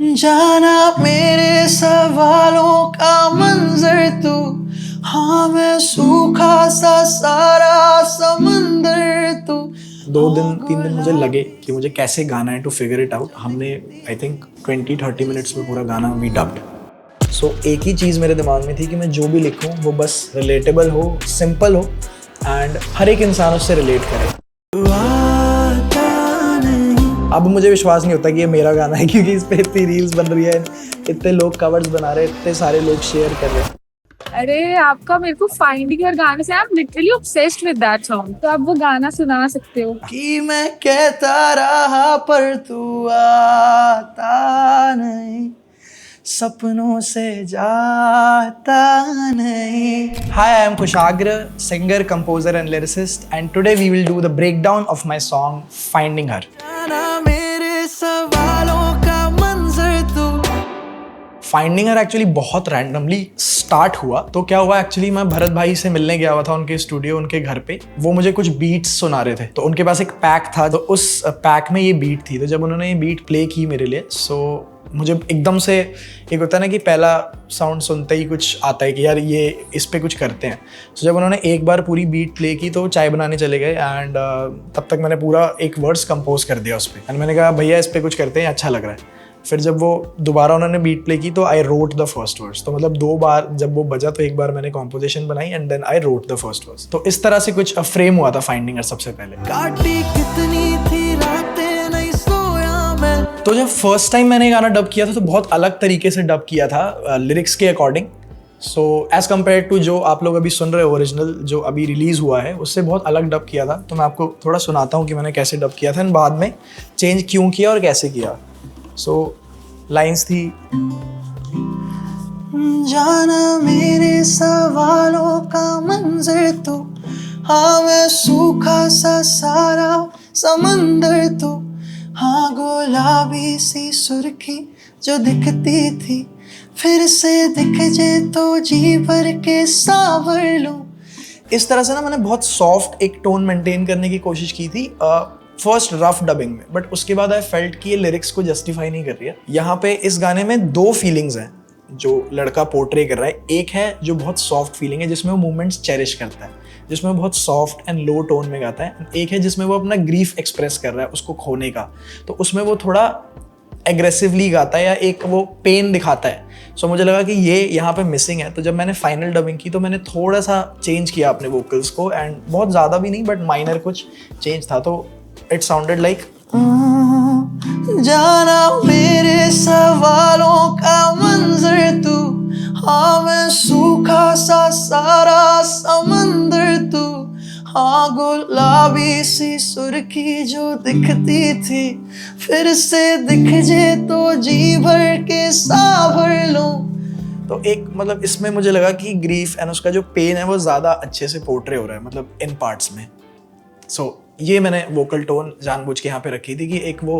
जाना मेरे सवालों का मंजर तू, हाँ मैं सूखा सा सारा समंदर तू। 2 दिन 3 दिन मुझे लगे कि मुझे कैसे गाना है, टू फिगर इट आउट। हमने आई थिंक 20-30 मिनट्स में पूरा गाना वी डब्ड। सो एक ही चीज़ मेरे दिमाग में थी कि मैं जो भी लिखूं वो बस रिलेटेबल हो, सिंपल हो एंड हर एक इंसान उससे रिलेट करे। अब मुझे विश्वास नहीं होता कि ये मेरा गाना है, क्योंकि इस पे इतनी रील्स बन रही है, इतने लोग कवर्स बना रहे हैं, इतने सारे लोग शेयर कर रहे हैं। अरे आपका मेरे को फाइंडिंग योर गाने से, I am literally obsessed with that song. तो आप वो गाना सुना सकते हो। कि मैं कहता रहा पर तू आता नहीं, सपनों से जाता नहीं। Hi, I am Kushagra, singer, composer and lyricist, and today we will do the breakdown of my song Finding Her. Finding her actually बहुत रैंडमली स्टार्ट हुआ। तो क्या हुआ, एक्चुअली मैं भरत भाई से मिलने गया हुआ था उनके स्टूडियो, उनके घर पे। वो मुझे कुछ बीट्स सुना रहे थे, तो उनके पास एक पैक था, तो उस पैक में ये बीट थी। तो जब उन्होंने ये बीट प्ले की मेरे लिए, सो मुझे एकदम से एक होता है ना कि पहला साउंड सुनते ही कुछ आता है कि यार ये इस पे कुछ करते हैं। सो जब उन्होंने एक बार पूरी बीट प्ले की तो चाय बनाने चले गए एंड तब तक मैंने पूरा एक वर्ड्स कंपोज कर दिया उस पर। एंड मैंने कहा भैया इस पे कुछ करते हैं, अच्छा लग रहा है। फिर जब वो दोबारा उन्होंने बीट प्ले की तो I wrote the first verse. तो मतलब 2 बार जब वो बजा तो एक बार मैंने कॉम्पोजिशन बनाई and then I wrote the first verse. तो इस तरह से कुछ फ्रेम हुआ था फाइंडिंग हर सबसे पहले। काटी कितनी थी रातें नहीं सोया मैं। तो जब फर्स्ट टाइम मैंने गाना डब किया था तो बहुत अलग तरीके से डब किया था, लिरिक्स के according. So as compared to जो आप लोग अभी सुन रहे हो ओरिजिनल जो अभी रिलीज़ हुआ है, उससे बहुत अलग डब किया था। तो मैं आपको थोड़ा सुनाता हूँ कि मैंने कैसे डब किया था एंड बाद में चेंज क्यों किया और कैसे किया। सो लाइन्स थी, जाना मेरे सवालों का मंजर तू, हाँ मैं सूखा सा सारा समंदर तू, हाँ गुलाबी सी सुर्खी जो दिखती थी फिर से दिख जे तो जी भर के सावर लूं। इस तरह से ना मैंने बहुत सॉफ्ट एक टोन मेंटेन करने की कोशिश की थी फर्स्ट रफ डबिंग में, बट उसके बाद आई फेल्ट कि ये लिरिक्स को जस्टिफाई नहीं कर रही है। यहाँ पे इस गाने में 2 फीलिंग्स हैं जो लड़का पोर्ट्रे कर रहा है। एक है जो बहुत सॉफ्ट फीलिंग है जिसमें वो मोमेंट्स चेरिश करता है, जिसमें वो बहुत सॉफ्ट एंड लो टोन में गाता है। एक है जिसमें वो अपना ग्रीफ एक्सप्रेस कर रहा है उसको खोने का, तो उसमें वो थोड़ा एग्रेसिवली गाता है या एक वो पेन दिखाता है। सो मुझे लगा कि ये यहाँ पे मिसिंग है। तो जब मैंने फाइनल डबिंग की तो मैंने थोड़ा सा चेंज किया अपने वोकल्स को, एंड बहुत ज़्यादा भी नहीं बट माइनर कुछ चेंज था। तो इट साउंडेड लाइक, जाना मेरे सवालों का मंजर तू, हाँ मैं सूखा सा सारा समंदर तू, हाँ गुलाबी सी सुर्खी जो दिखती थी फिर से दिख जे तो जी भर के सावर लूं। तो एक मतलब इसमें मुझे लगा कि ग्रीफ एंड उसका जो पेन है वो ज़्यादा अच्छे से पोर्ट्रे हो रहा है, मतलब इन पार्ट्स में। सो ये मैंने वोकल टोन जानबूझ के यहाँ पे रखी थी कि एक वो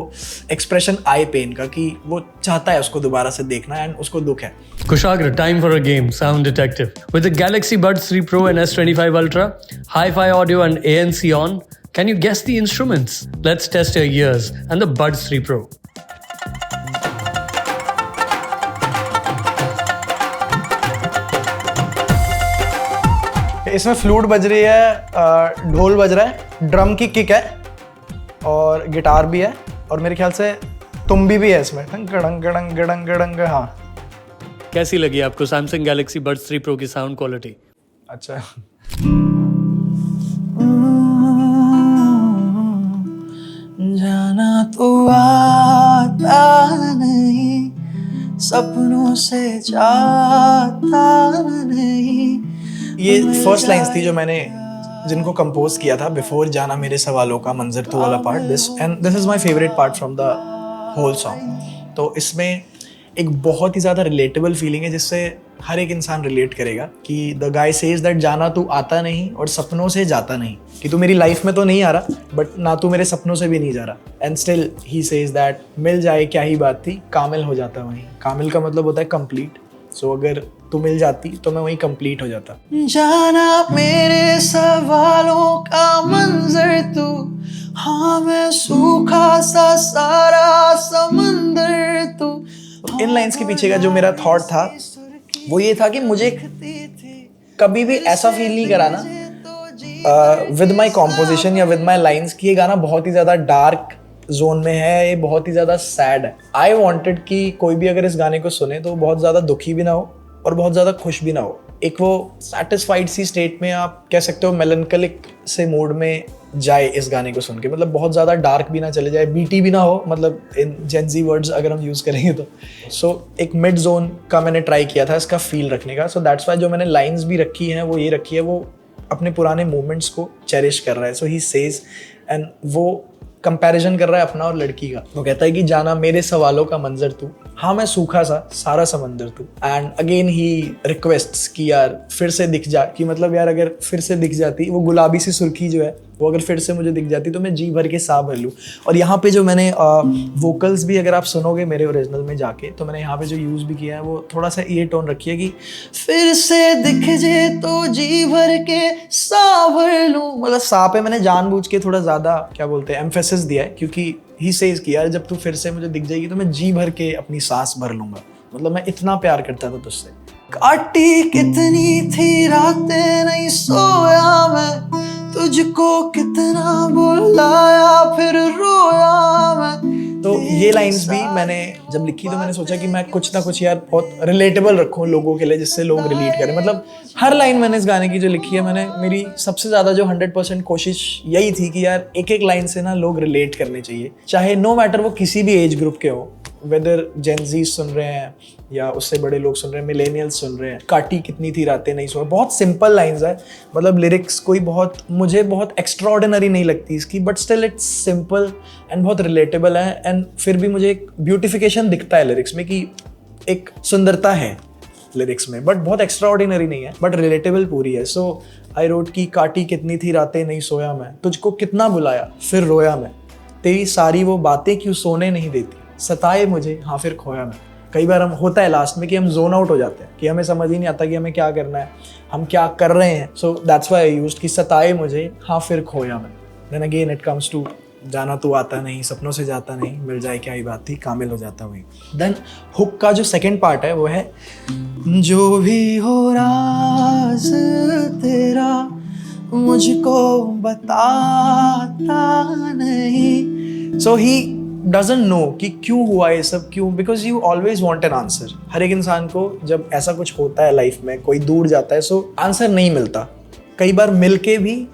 एक्सप्रेशन आए पेन का कि वो चाहता है उसको दोबारा से देखना एंड उसको दुख है। Kushagra, time for a game, Sound Detective. With the Galaxy Buds 3 Pro and S25 Ultra, hi-fi audio and ANC on, can you guess the instruments? Let's test your ears and the Buds 3 Pro. इसमें flute बज रही है, ढोल बज रहा है, drum की kick है और गिटार भी है, और मेरे ख्याल से तुम्बी भी है इसमें, गड़ंग गड़ंग गड़ंग गड़ंग। हाँ, कैसी लगी आपको Samsung Galaxy Buds 3 Pro की साउंड क्वालिटी? अच्छा। जाना तो आता नहीं, सपनों से जाता नहीं। ये फर्स्ट लाइन्स थी जो मैंने जिनको कंपोज किया था बिफोर जाना मेरे सवालों का मंजर तू वाला part. This is my favourite part from the whole song. तो इसमें एक बहुत ही ज़्यादा रिलेटेबल फीलिंग है जिससे हर एक इंसान रिलेट करेगा कि द गाय सेज दैट जाना तू आता नहीं और सपनों से जाता नहीं, कि तू मेरी लाइफ में तो नहीं आ रहा बट ना तू मेरे सपनों से भी नहीं जा रहा। And still he says that मिल जाए क्या ही बात थी, कामिल हो जाता वहीं। कामिल का मतलब होता है कंप्लीट। सो अगर तू मिल जाती तो मैं वहीं कंप्लीट हो जाता। जाना मेरे सवालों का मंजर तू, हाँ मैं सूखा सा सारा समंदर तू, इन लाइंस के पीछे का जो मेरा थॉट था वो ये था कि मुझे कभी भी ऐसा फील नहीं कराना विद माई कॉम्पोजिशन या विद माई लाइंस कि ये गाना बहुत ही ज़्यादा डार्क जोन में है, ये बहुत ही ज़्यादा सैड है। आई वॉन्टेड कि कोई भी अगर इस गाने को सुने तो बहुत ज़्यादा दुखी भी ना हो और बहुत ज़्यादा खुश भी ना हो, एक वो सेटिस्फाइड सी स्टेट में, आप कह सकते हो मेलनकलिक से मूड में जाए इस गाने को सुन के। मतलब बहुत ज़्यादा डार्क भी ना चले जाए, बीटी भी ना हो, मतलब इन जेनजी वर्ड्स अगर हम यूज़ करेंगे तो। सो एक मिड जोन का मैंने ट्राई किया था इसका फील रखने का। सो दैट्स वाई जो मैंने लाइन्स भी रखी हैं वो ये रखी है, वो अपने पुराने मोमेंट्स को चेरिश कर रहा है। सो ही सेज एंड वो कंपैरिजन कर रहा है अपना और लड़की का। वो कहता है कि जाना मेरे सवालों का मंजर तू, हाँ मैं सूखा सा सारा समंदर तू। एंड अगेन ही रिक्वेस्ट्स कि यार फिर से दिख जा, कि मतलब यार अगर फिर से दिख जाती वो गुलाबी सी सुर्खी जो है वो अगर फिर से मुझे दिख जाती तो मैं जी भर के साह भर लूँ। और यहाँ पे जो मैंने वोकल्स भी अगर आप सुनोगे मेरे ओरिजिनल में जाके, तो मैंने यहाँ पे जो यूज़ भी किया है वो थोड़ा सा ये टोन रखी है कि फिर से दिख जे तो जी भर के साह भर लूँ। मतलब साह पे मैंने जानबूझ के थोड़ा ज़्यादा क्या बोलते हैं एम्फेसिस दिया है, क्योंकि ही सेज कि यार जब तू फिर से मुझे दिख जाएगी तो मैं जी भर के अपनी सांस भर लूँगा। मतलब मैं इतना प्यार करता था तुझसे। काटी कितनी थी रातें नहीं सोया मैं, तुझको कितना बुलाया फिर रोया मैं। तो ये लाइंस भी मैंने जब लिखी तो मैंने सोचा कि मैं कुछ ना कुछ यार बहुत रिलेटेबल रखूं लोगों के लिए, जिससे लोग रिलेट करें। मतलब हर लाइन मैंने इस गाने की जो लिखी है, मैंने मेरी सबसे ज़्यादा जो 100% कोशिश यही थी कि यार एक एक लाइन से ना लोग रिलेट करने चाहिए, चाहे नो मैटर वो किसी भी एज ग्रुप के हो, वेदर जेनजी सुन रहे हैं या उससे बड़े लोग सुन रहे हैं, मिलेनियल्स सुन रहे हैं। काटी कितनी थी रातें नहीं सोया, बहुत सिंपल लाइंस है। मतलब लिरिक्स कोई बहुत मुझे बहुत एक्स्ट्रा ऑर्डिनरी नहीं लगती इसकी, but still it's simple and बहुत रिलेटेबल है। एंड फिर भी मुझे एक ब्यूटिफिकेशन दिखता है लिरिक्स में, कि एक सुंदरता है लिरिक्स में, बट बहुत एक्स्ट्रा ऑर्डिनरी नहीं है, बट रिलेटेबल पूरी है। सो आई रोट की काटी कितनी थी रातें नहीं सोया मैं, तुझको कितना बुलाया फिर रोया मैं, तेरी सारी वो बातें क्यों सोने नहीं देती, सताए मुझे हाँ फिर खोया मैं। कई बार हम होता है लास्ट में कि हम जोन आउट हो जाते हैं, कि हमें समझ ही नहीं आता कि हमें क्या करना है, हम क्या कर रहे हैं। So that's why I used कि सताए मुझे हाँ फिर खोया मैं। Then again it comes to जाना तू आता नहीं, सपनों से जाता नहीं, मिल जाए क्या ही बात थी, कामिल हो जाता वही। देन हुक का जो सेकंड पार्ट है वो है जो भी हो राज तेरा मुझको बताता नहीं। सो ही doesn't know कि क्यों हुआ ये सब, क्यों, because you always want an answer। हर एक इंसान को जब ऐसा कुछ होता है लाइफ में, कोई दूर जाता है, सो आंसर नहीं मिलता। कई बार मिलके भी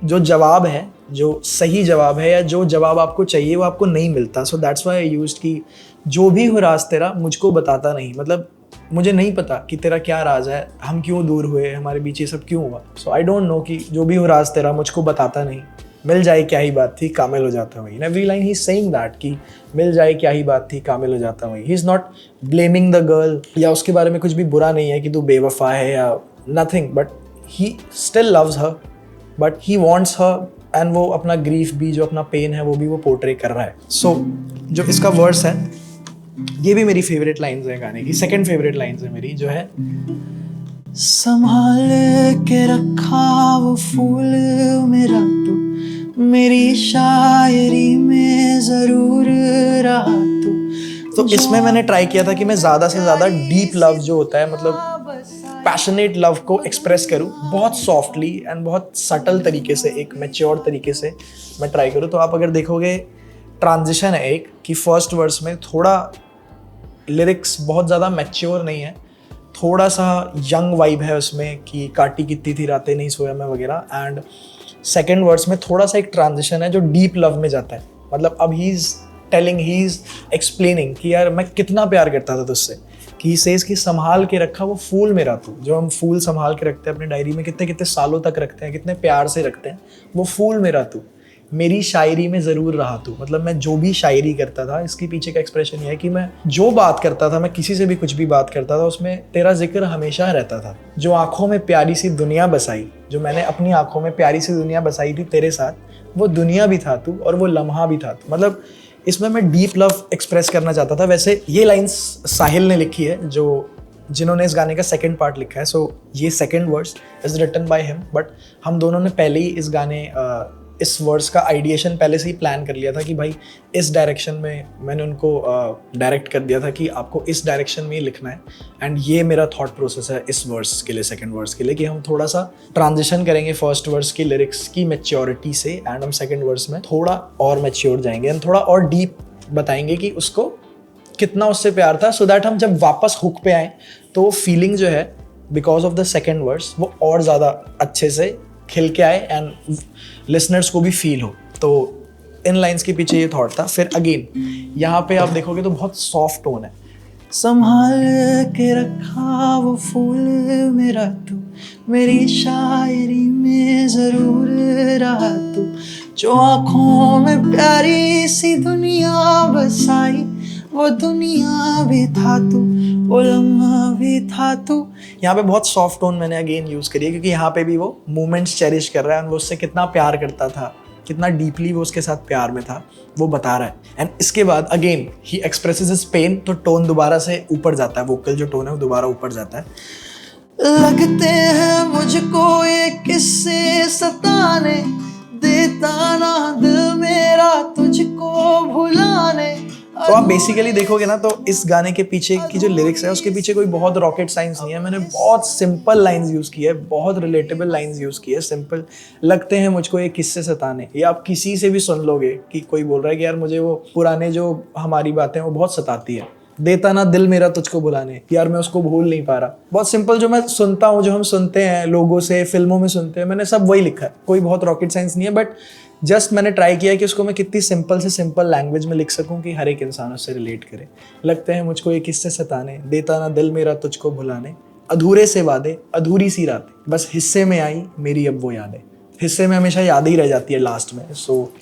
जो जवाब है, जो सही जवाब है या जो जवाब आपको चाहिए वो आपको नहीं मिलता। सो दैट्स व्हाई आई यूज्ड कि जो भी हो राज तेरा मुझको बताता नहीं। मतलब मुझे नहीं पता कि तेरा क्या राज है, हम क्यों दूर हुए, हमारे बीच ये सब क्यों हुआ। सो आई डोंट नो कि जो भी हो राज तेरा मुझको बताता नहीं, मिल जाए क्या ही बात थी, कामिल हो जाता वही। In every line he is saying that कि मिल जाए क्या ही बात थी, कामिल हो जाता वही। He is not blaming the girl या उसके बारे में कुछ भी बुरा नहीं है कि तू बेवफा है या nothing, but he still loves her, but he wants her. And वो अपना ग्रीफ भी, जो अपना पेन है वो भी वो पोर्ट्रे कर रहा है। सो जो इसका वर्स है ये भी मेरी फेवरेट लाइन्स है गाने की, सेकंड फेवरेट लाइन्स है मेरी, जो है संभाल के रखा वो फूल मेरा तू, मेरी शायरी में जरूर रहा तू। तो इसमें मैंने ट्राई किया था कि मैं ज़्यादा से ज़्यादा डीप लव जो होता है, मतलब पैशनेट लव को एक्सप्रेस करूँ बहुत सॉफ्टली एंड बहुत सटल तरीके से, एक मैच्योर तरीके से मैं ट्राई करूँ। तो आप अगर देखोगे ट्रांजिशन है एक, कि फर्स्ट वर्स में थोड़ा लिरिक्स बहुत ज़्यादा मैच्योर नहीं है, थोड़ा सा यंग वाइब है उसमें कि काटी कितनी थी रातें नहीं सोया मैं वगैरह। एंड सेकेंड वर्ड्स में थोड़ा सा एक ट्रांजिशन है जो डीप लव में जाता है। मतलब अब he is telling, he is explaining कि यार मैं कितना प्यार करता था तुझसे, कि ही सेज कि संभाल के रखा वो फूल मेरा तू। जो हम फूल संभाल के रखते हैं अपनी डायरी में, कितने कितने सालों तक रखते हैं, कितने प्यार से रखते हैं, वो फूल मेरा तू, मेरी शायरी में ज़रूर रहा तू। मतलब मैं जो भी शायरी करता था, इसके पीछे का एक्सप्रेशन ये है कि मैं जो बात करता था, मैं किसी से भी कुछ भी बात करता था, उसमें तेरा जिक्र हमेशा रहता था। जो आँखों में प्यारी सी दुनिया बसाई, जो मैंने अपनी आँखों में प्यारी सी दुनिया बसाई थी तेरे साथ, वो दुनिया भी था तू और वो लम्हा भी था तू। मतलब इसमें मैं डीप लव एक्सप्रेस करना चाहता था। वैसे ये लाइन्स साहिल ने लिखी है, जो जिन्होंने इस गाने का सेकंड पार्ट लिखा है। सो ये second verse is written by him, but हम दोनों ने पहले ही इस गाने इस वर्ड्स का आइडिएशन पहले से ही प्लान कर लिया था कि भाई इस डायरेक्शन में मैंने उनको डायरेक्ट कर दिया था कि आपको इस डायरेक्शन में ही लिखना है। एंड ये मेरा थॉट प्रोसेस है इस वर्स के लिए, सेकंड वर्स के लिए, कि हम थोड़ा सा ट्रांजिशन करेंगे फर्स्ट वर्स की लिरिक्स की मैच्योरिटी से एंड हम सेकंड वर्स में थोड़ा और मैच्योर जाएंगे एंड थोड़ा और डीप बताएंगे कि उसको कितना उससे प्यार था, सो दैट हम जब वापस हुक पे आए तो वो फीलिंग जो है because of the second verse वो और ज़्यादा अच्छे से खिल के आए एंड लिसनर्स को भी फील हो। तो इन लाइंस के पीछे ये थॉट था। फिर अगेन यहाँ पे आप देखोगे तो बहुत सॉफ्ट टोन है। संभाल के रखा वो फूल मेरा तू, मेरी शायरी में ज़रूर रहा तू, जो आँखों में प्यारी सी दुनिया बसाई, वो दुनिया भी था तू, वो लम्हा भी था तू। यहाँ पे बहुत सॉफ्ट टोन मैंने अगेन यूज़ करी है क्योंकि यहाँ पे भी वो मोमेंट्स चेरिश कर रहा है, वो उससे कितना प्यार करता था, कितना डीपली वो उसके साथ प्यार में था, वो बता रहा है। एंड इसके बाद अगेन ही एक्सप्रेसेस हिज पेन, तो टोन दोबारा से ऊपर जाता है, वोकल जो टोन है वो दोबारा ऊपर जाता है। लगते हैं मुझको ये किस्से सताने, देता ना दिल मेरा तुझको भुलाने। तो आप बेसिकली देखोगे ना तो इस गाने के पीछे की जो लिरिक्स है उसके पीछे कोई बहुत रॉकेट साइंस नहीं है। मैंने बहुत सिंपल लाइंस यूज़ की है, बहुत रिलेटेबल लाइंस यूज़ की है। सिंपल लगते हैं मुझको ये किस्से सताने, ये आप किसी से भी सुन लोगे कि कोई बोल रहा है कि यार मुझे वो पुराने जो हमारी बातें वो बहुत सताती है। देता ना दिल मेरा तुझको भुलाने, यार मैं उसको भूल नहीं पा रहा। बहुत सिंपल जो मैं सुनता हूँ, जो हम सुनते हैं लोगों से, फिल्मों में सुनते हैं, मैंने सब वही लिखा है। कोई बहुत रॉकेट साइंस नहीं है, बट जस्ट मैंने ट्राई किया कि उसको मैं कितनी सिंपल से सिंपल लैंग्वेज में लिख सकूं कि हर एक इंसान उससे रिलेट करे। लगते हैं मुझको ये किस्से सताने, देता ना दिल मेरा तुझको भुलाने, अधूरे से वादे अधूरी सी रातें, बस हिस्से में आई मेरी अब वो यादें। हिस्से में हमेशा याद ही रह जाती है लास्ट में, सो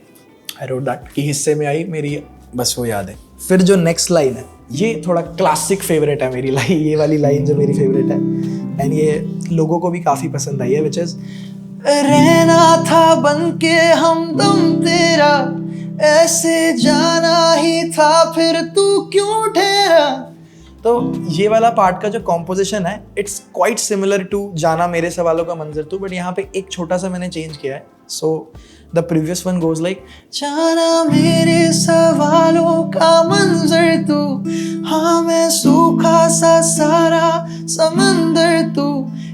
आई रोट दैट कि हिस्से में आई मेरी बस वो यादें। फिर जो नेक्स्ट लाइन है ये थोड़ा क्लासिक फेवरेट है मेरी लाइन, ये वाली लाइन जो मेरी फेवरेट है एंड ये लोगों को भी काफ़ी पसंद आई है, विच इज़ रहना था बनके हमदम तेरा, ऐसे जाना ही था फिर तू क्यों ठहरा। तो ये वाला पार्ट का जो कॉम्पोजिशन है इट्स क्वाइट सिमिलर टू जाना मेरे सवालों का मंजर तू, बट यहाँ पे एक छोटा सा मैंने चेंज किया है। So the previous one goes like, जाना मेरे सवालों का मंजर तू, हाँ मैं सूखा सा सारा समंदर तू।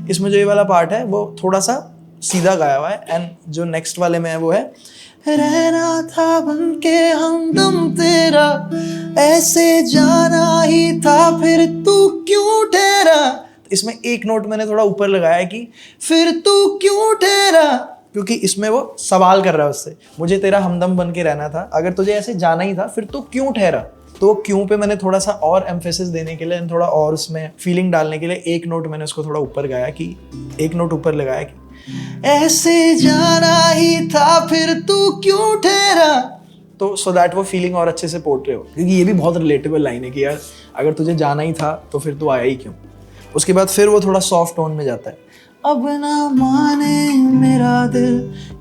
इसमें जो ये वाला पार्ट है वो थोड़ा सा सीधा गाया हुआ है एंड जो नेक्स्ट वाले में है वो है रहना था बनके हमदम तेरा, ऐसे जाना ही था फिर तू क्यों ठहरा। इसमें एक नोट मैंने थोड़ा ऊपर लगाया है कि फिर तू क्यों ठहरा, क्योंकि इसमें वो सवाल कर रहा है उससे, मुझे तेरा हमदम बन के रहना था, अगर तुझे ऐसे जाना ही था फिर तू क्यों ठहरा। तो क्यों पे मैंने थोड़ा सा और एम्फेसिस देने के लिए थोड़ा और उसमें फीलिंग डालने के लिए एक नोट मैंने उसको थोड़ा ऊपर गाया, कि एक नोट ऊपर लगाया कि ऐसे जाना ही था फिर तू क्यों ठहरा। तो सो दैट वो फीलिंग और अच्छे से पोर्ट्रे हो, क्योंकि ये भी बहुत रिलेटेबल लाइन है कि यार अगर तुझे जाना ही था तो फिर तू आया ही क्यों। उसके बाद फिर वो थोड़ा सॉफ्ट टोन में जाता है, अब ना माने मेरा दिल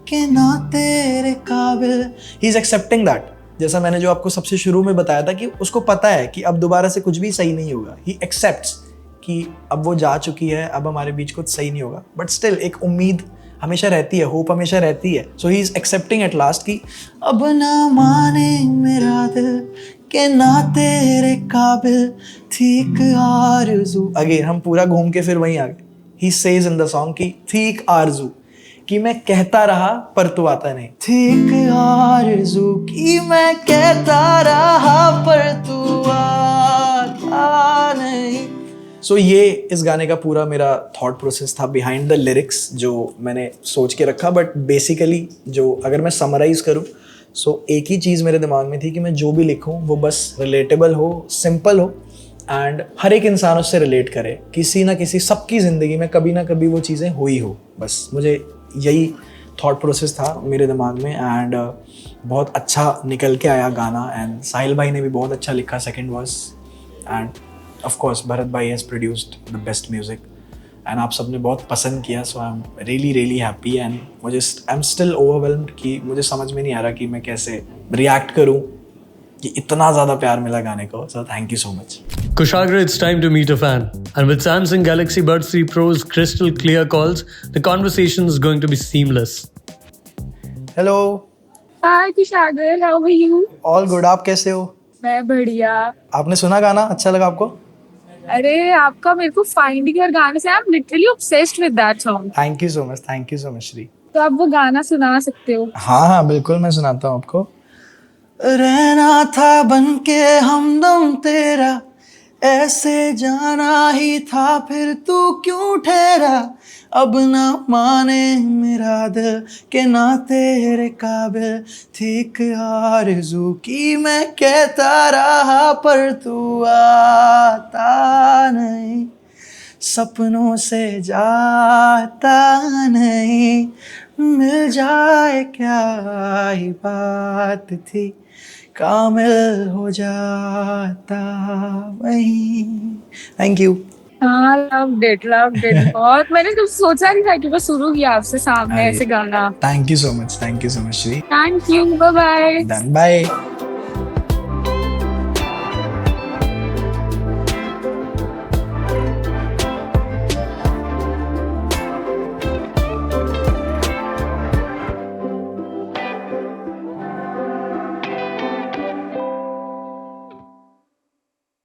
के ना तेरे काबिल। ही इज एक्सेप्टिंग दैट, जैसा मैंने जो आपको सबसे शुरू में बताया था कि उसको पता है कि अब दोबारा से कुछ भी सही नहीं होगा। ही एक्सेप्ट्स कि अब वो जा चुकी है, अब हमारे बीच कुछ सही नहीं होगा, बट स्टिल एक उम्मीद हमेशा रहती है, होप हमेशा रहती है। So he is accepting at last कि अब ना माने मेरा दिल के ना तेरे काबिल ठीक आरज़ू। अगेन हम पूरा घूम के फिर वहीं आ गए। He says in the song कि ठीक आरज़ू कि मैं कहता रहा पर तू आता नहीं, ठीक आरज़ू कि मैं कहता रहा पर तू आता नहीं। सो ये इस गाने का पूरा मेरा थॉट प्रोसेस था बिहाइंड द लिरिक्स जो मैंने सोच के रखा। बट बेसिकली जो अगर मैं समराइज़ करूँ, सो एक ही चीज़ मेरे दिमाग में थी कि मैं जो भी लिखूँ वो बस रिलेटेबल हो, सिंपल हो एंड हर एक इंसान उससे रिलेट करे, किसी ना किसी सबकी ज़िंदगी में कभी ना कभी वो चीज़ें हुई हो। बस मुझे यही थॉट प्रोसेस था मेरे दिमाग में एंड बहुत अच्छा निकल के आया गाना। एंड साहिल भाई ने भी बहुत अच्छा लिखा second verse and of course Bharat भाई has produced the best music and आप सबने बहुत पसंद किया। So I am really happy and मुझे आई एम स्टिल ओवरवेल्म्ड कि मुझे समझ में नहीं आ रहा कि मैं कैसे रिएक्ट करूँ कि इतना ज़्यादा प्यार मिला गाने को। So thank you so much. Kushagra, it's time to meet a fan. And with Samsung Galaxy Buds 3 Pro's crystal clear calls, the conversation is going to be seamless. Hello. Hi Kushagra, how are you? All good, आप कैसे हो? मैं बढ़िया। आपने सुना गाना, अच्छा लगा आपको? अरे आपका मेरे को फाइंडिंग योर गाने से I am literally obsessed with that song. Thank you so much, thank you so much Shri. तो आप वो गाना सुना सकते हो। हाँ हाँ बिल्कुल, मैं सुनाता हूँ आपको। रहना था बन के हमदम तेरा, ऐसे जाना ही था, फिर तू क्यों ठहरा? अब ना माने मेरा दिल के ना तेरे काबिल थी एक आरज़ू की, मैं कहता रहा पर तू आता नहीं, सपनों से जाता नहीं, मिल जाए क्या ही बात थी, कामिल हो जाता वही। Thank you. हाँ लव्ड इट, लव्ड इट बहुत। मैंने तो सोचा नहीं था कि मैं सुनूंगी आपसे सामने ऐसे गाना। Thank you so much, thank you so much Shri. Thank you, bye bye. Done, bye.